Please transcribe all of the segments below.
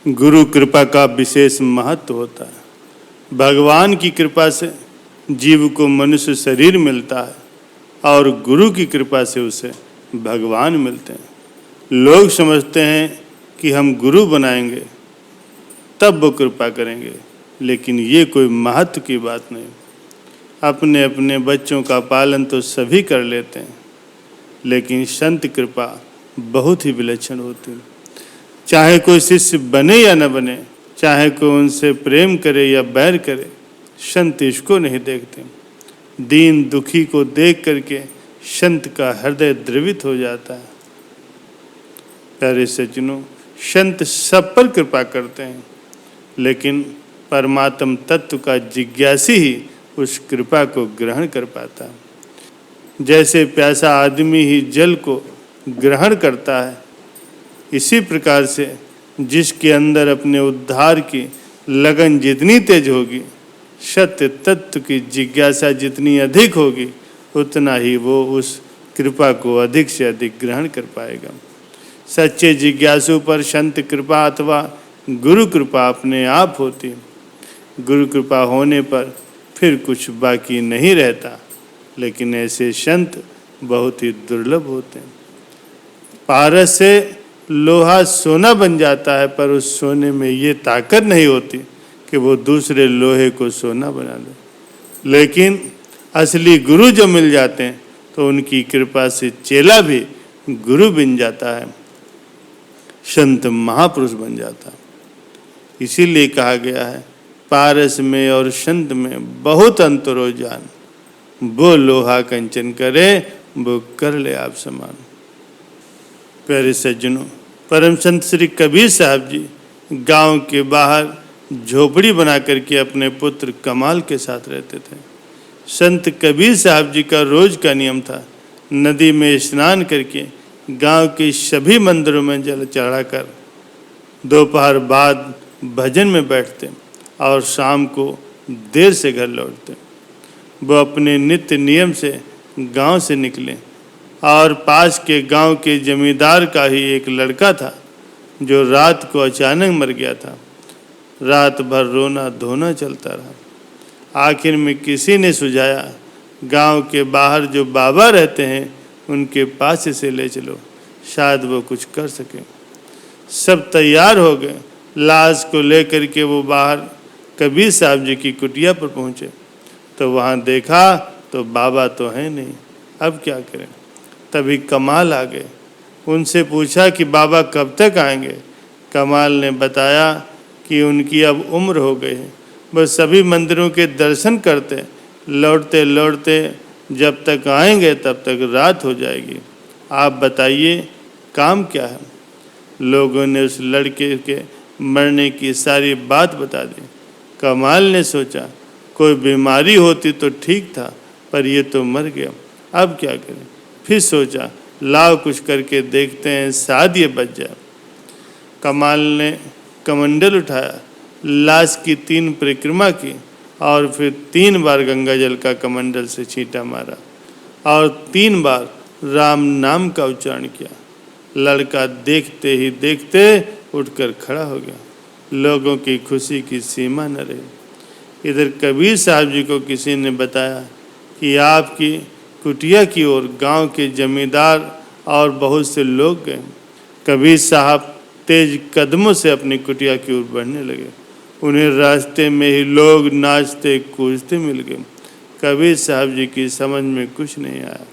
गुरु कृपा का विशेष महत्व होता है। भगवान की कृपा से जीव को मनुष्य शरीर मिलता है और गुरु की कृपा से उसे भगवान मिलते हैं। लोग समझते हैं कि हम गुरु बनाएंगे तब वो कृपा करेंगे, लेकिन ये कोई महत्व की बात नहीं। अपने अपने बच्चों का पालन तो सभी कर लेते हैं, लेकिन संत कृपा बहुत ही विलक्षण होती है। चाहे कोई शिष्य बने या न बने, चाहे कोई उनसे प्रेम करे या बैर करे, संत इसको नहीं देखते। दीन दुखी को देख करके संत का हृदय द्रवित हो जाता है। प्यारे सज्जनों, संत सब पर कृपा करते हैं, लेकिन परमात्म तत्व का जिज्ञासी ही उस कृपा को ग्रहण कर पाता है। जैसे प्यासा आदमी ही जल को ग्रहण करता है, इसी प्रकार से जिसके अंदर अपने उद्धार की लगन जितनी तेज होगी, सत्य तत्व की जिज्ञासा जितनी अधिक होगी, उतना ही वो उस कृपा को अधिक से अधिक ग्रहण कर पाएगा। सच्चे जिज्ञासु पर संत कृपा अथवा गुरु कृपा अपने आप होती है। गुरु कृपा होने पर फिर कुछ बाकी नहीं रहता, लेकिन ऐसे संत बहुत ही दुर्लभ होते हैं। पारस से लोहा सोना बन जाता है, पर उस सोने में ये ताकत नहीं होती कि वो दूसरे लोहे को सोना बना दे। लेकिन असली गुरु जो मिल जाते हैं तो उनकी कृपा से चेला भी गुरु बन जाता है, संत महापुरुष बन जाता है। इसीलिए कहा गया है, पारस में और संत में बहुत अंतर हो जान, वो लोहा कंचन करे वो कर ले आप समान। प्यारे सज्जनों, परम संत श्री कबीर साहब जी गांव के बाहर झोपड़ी बना करके अपने पुत्र कमाल के साथ रहते थे। संत कबीर साहब जी का रोज का नियम था, नदी में स्नान करके गांव के सभी मंदिरों में जल चढ़ाकर दोपहर बाद भजन में बैठते और शाम को देर से घर लौटते। वो अपने नित्य नियम से गांव से निकले और पास के गांव के जमींदार का ही एक लड़का था जो रात को अचानक मर गया था। रात भर रोना धोना चलता रहा। आखिर में किसी ने सुझाया, गांव के बाहर जो बाबा रहते हैं उनके पास इसे ले चलो, शायद वो कुछ कर सके। सब तैयार हो गए। लाश को लेकर के वो बाहर कबीर साहब जी की कुटिया पर पहुँचे तो वहाँ देखा तो बाबा तो है नहीं, अब क्या करें। तभी कमाल आ गए। उनसे पूछा कि बाबा कब तक आएंगे। कमाल ने बताया कि उनकी अब उम्र हो गई है, बस सभी मंदिरों के दर्शन करते लौटते लौटते जब तक आएंगे तब तक रात हो जाएगी। आप बताइए काम क्या है। लोगों ने उस लड़के के मरने की सारी बात बता दी। कमाल ने सोचा कोई बीमारी होती तो ठीक था, पर ये तो मर गया, अब क्या करें। फिर सोचा लाओ कुछ करके देखते हैं, शायद ये बच जाए। कमाल ने कमंडल उठाया, लाश की 3 परिक्रमा की और फिर 3 बार गंगा जल का कमंडल से छींटा मारा और 3 बार राम नाम का उच्चारण किया। लड़का देखते ही देखते उठकर खड़ा हो गया। लोगों की खुशी की सीमा न रही। इधर कबीर साहब जी को किसी ने बताया कि आपकी कुटिया की ओर गांव के जमींदार और बहुत से लोग गए। कबीर साहब तेज कदमों से अपनी कुटिया की ओर बढ़ने लगे। उन्हें रास्ते में ही लोग नाचते कूदते मिल गए। कबीर साहब जी की समझ में कुछ नहीं आया।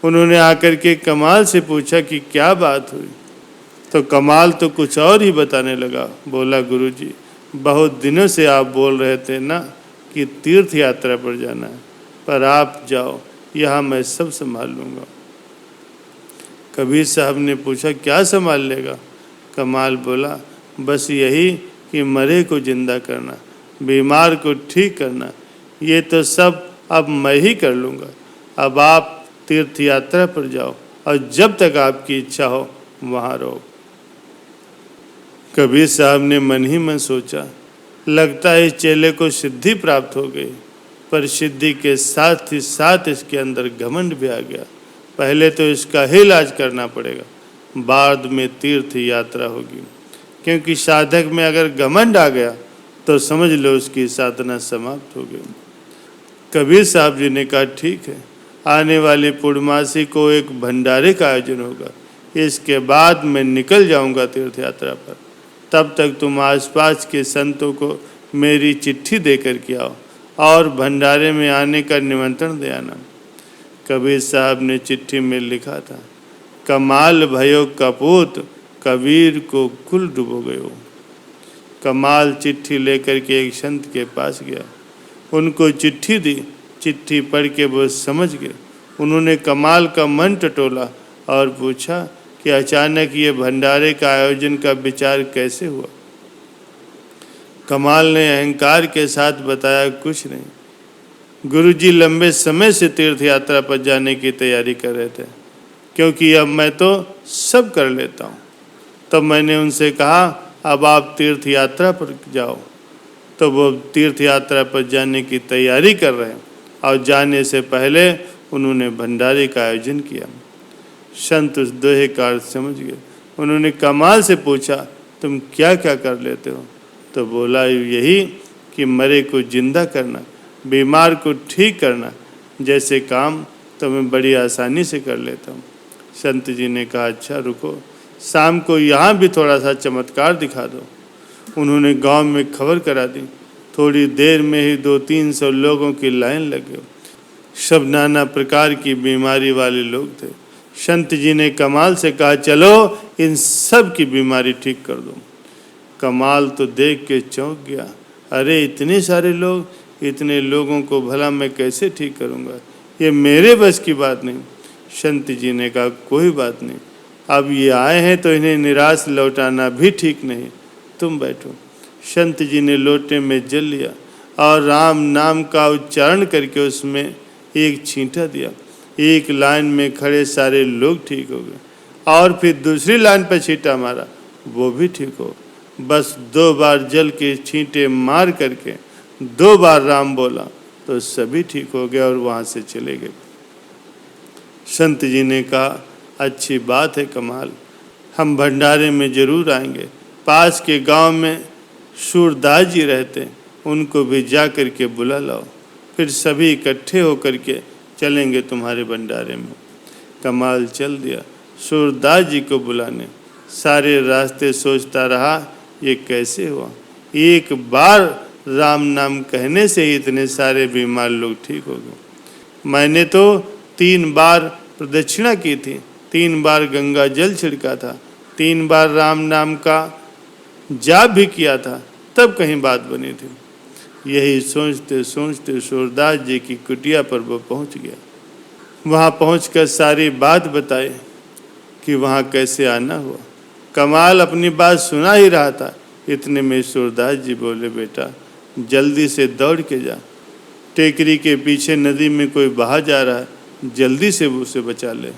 उन्होंने आकर के कमाल से पूछा कि क्या बात हुई, तो कमाल तो कुछ और ही बताने लगा। बोला गुरुजी, बहुत दिनों से आप बोल रहे थे ना कि तीर्थ यात्रा पर जाना है, पर आप जाओ, यहाँ मैं सब संभाल लूँगा। कबीर साहब ने पूछा क्या संभाल लेगा। कमाल बोला बस यही कि मरे को जिंदा करना, बीमार को ठीक करना, ये तो सब अब मैं ही कर लूँगा। अब आप तीर्थ यात्रा पर जाओ और जब तक आपकी इच्छा हो वहाँ रहो। कबीर साहब ने मन ही मन सोचा, लगता है इस चेले को सिद्धि प्राप्त हो गई, पर सिद्धि के साथ ही साथ इसके अंदर घमंड भी आ गया। पहले तो इसका ही इलाज करना पड़ेगा, बाद में तीर्थ यात्रा होगी। क्योंकि साधक में अगर घमंड आ गया तो समझ लो उसकी साधना समाप्त हो गई। कबीर साहब जी ने कहा ठीक है, आने वाली पूर्णमासी को एक भंडारे का आयोजन होगा, इसके बाद मैं निकल जाऊंगा तीर्थ यात्रा पर। तब तक तुम आसपास के संतों को मेरी चिट्ठी दे कर के आओ और भंडारे में आने का निमंत्रण दे आना। कबीर साहब ने चिट्ठी में लिखा था, कमाल भयो कपूत कबीर को कुल डुबो गयो। कमाल चिट्ठी लेकर के एक संत के पास गया, उनको चिट्ठी दी। चिट्ठी पढ़ के वो समझ गए। उन्होंने कमाल का मन टटोला और पूछा कि अचानक ये भंडारे का आयोजन का विचार कैसे हुआ। कमाल ने अहंकार के साथ बताया, कुछ नहीं, गुरुजी लंबे समय से तीर्थ यात्रा पर जाने की तैयारी कर रहे थे, क्योंकि अब मैं तो सब कर लेता हूँ। तब मैंने उनसे कहा अब आप तीर्थ यात्रा पर जाओ। तो वो तीर्थ यात्रा पर जाने की तैयारी कर रहे हैं और जाने से पहले उन्होंने भंडारे का आयोजन किया। संत उस दोहे का अर्थ समझ गए। उन्होंने कमाल से पूछा, तुम क्या क्या कर लेते हो? तो बोला, यही कि मरे को जिंदा करना, बीमार को ठीक करना जैसे काम तो मैं बड़ी आसानी से कर लेता हूँ। संत जी ने कहा, अच्छा रुको, शाम को यहाँ भी थोड़ा सा चमत्कार दिखा दो। उन्होंने गांव में खबर करा दी। थोड़ी देर में ही 200-300 लोगों की लाइन लग गई। सब नाना प्रकार की बीमारी वाले लोग थे। संत जी ने कमाल से कहा, चलो इन सब की बीमारी ठीक कर दो। कमाल तो देख के चौंक गया, अरे इतने सारे लोग, इतने लोगों को भला मैं कैसे ठीक करूँगा, ये मेरे बस की बात नहीं। संत जी ने कहा, कोई बात नहीं, अब ये आए हैं तो इन्हें निराश लौटाना भी ठीक नहीं, तुम बैठो। संत जी ने लोटे में जल लिया और राम नाम का उच्चारण करके उसमें एक छींटा दिया। एक लाइन में खड़े सारे लोग ठीक हो गए और फिर दूसरी लाइन पर छींटा मारा, वो भी ठीक हो। बस 2 बार जल के छींटे मार करके 2 बार राम बोला तो सभी ठीक हो गए और वहाँ से चले गए। संत जी ने कहा, अच्छी बात है कमाल, हम भंडारे में जरूर आएंगे। पास के गांव में सूरदास जी रहते, उनको भी जा कर के बुला लाओ, फिर सभी इकट्ठे होकर के चलेंगे तुम्हारे भंडारे में। कमाल चल दिया सूरदास जी को बुलाने। सारे रास्ते सोचता रहा ये कैसे हुआ, एक बार राम नाम कहने से ही इतने सारे बीमार लोग ठीक हो गए। मैंने तो 3 बार प्रदक्षिणा की थी, 3 बार गंगा जल छिड़का था, 3 बार राम नाम का जाप भी किया था, तब कहीं बात बनी थी। यही सोचते सोचते सूरदास जी की कुटिया पर वो पहुंच गया। वहां पहुंचकर सारी बात बताई कि वहां कैसे आना हुआ। कमाल अपनी बात सुना ही रहा था, इतने में सूरदास जी बोले, बेटा जल्दी से दौड़ के जा, टेकरी के पीछे नदी में कोई बहा जा रहा है, जल्दी से उसे बचा ले।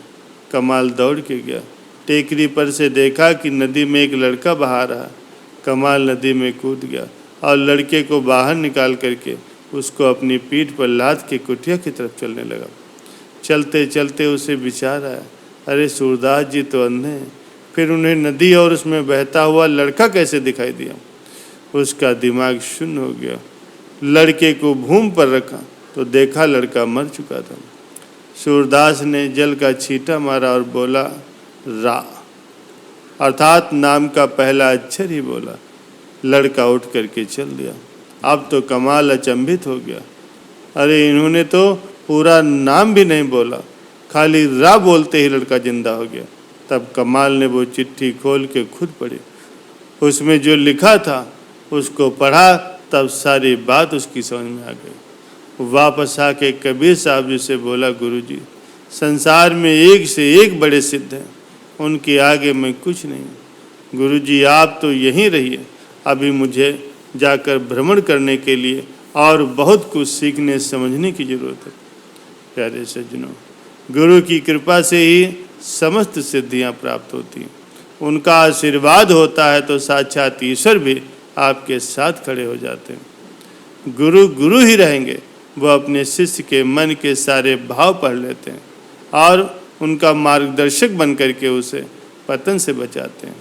कमाल दौड़ के गया, टेकरी पर से देखा कि नदी में एक लड़का बहा रहा। कमाल नदी में कूद गया और लड़के को बाहर निकाल करके उसको अपनी पीठ पर लाद के कुटिया की तरफ चलने लगा। चलते चलते उसे विचार आया, अरे सूरदास जी तो अंधे हैं, फिर उन्हें नदी और उसमें बहता हुआ लड़का कैसे दिखाई दिया। उसका दिमाग शून्य हो गया। लड़के को भूमि पर रखा तो देखा लड़का मर चुका था। सूरदास ने जल का छींटा मारा और बोला, रा, अर्थात नाम का पहला अक्षर ही बोला। लड़का उठ करके चल दिया। अब तो कमाल अचंभित हो गया, अरे इन्होंने तो पूरा नाम भी नहीं बोला, खाली रा बोलते ही लड़का जिंदा हो गया। तब कमाल ने वो चिट्ठी खोल के खुद पढ़ी, उसमें जो लिखा था उसको पढ़ा, तब सारी बात उसकी समझ में आ गई। वापस आके कबीर साहब जी से बोला, गुरुजी संसार में एक से एक बड़े सिद्ध हैं, उनके आगे मैं कुछ नहीं। गुरुजी आप तो यहीं रहिए, अभी मुझे जाकर भ्रमण करने के लिए और बहुत कुछ सीखने समझने की जरूरत है। प्यारे सज्जनों, गुरु की कृपा से ही समस्त सिद्धियां प्राप्त होती हैं। उनका आशीर्वाद होता है तो साक्षात ईश्वर भी आपके साथ खड़े हो जाते हैं। गुरु गुरु ही रहेंगे, वह अपने शिष्य के मन के सारे भाव पढ़ लेते हैं और उनका मार्गदर्शक बन करके उसे पतन से बचाते हैं।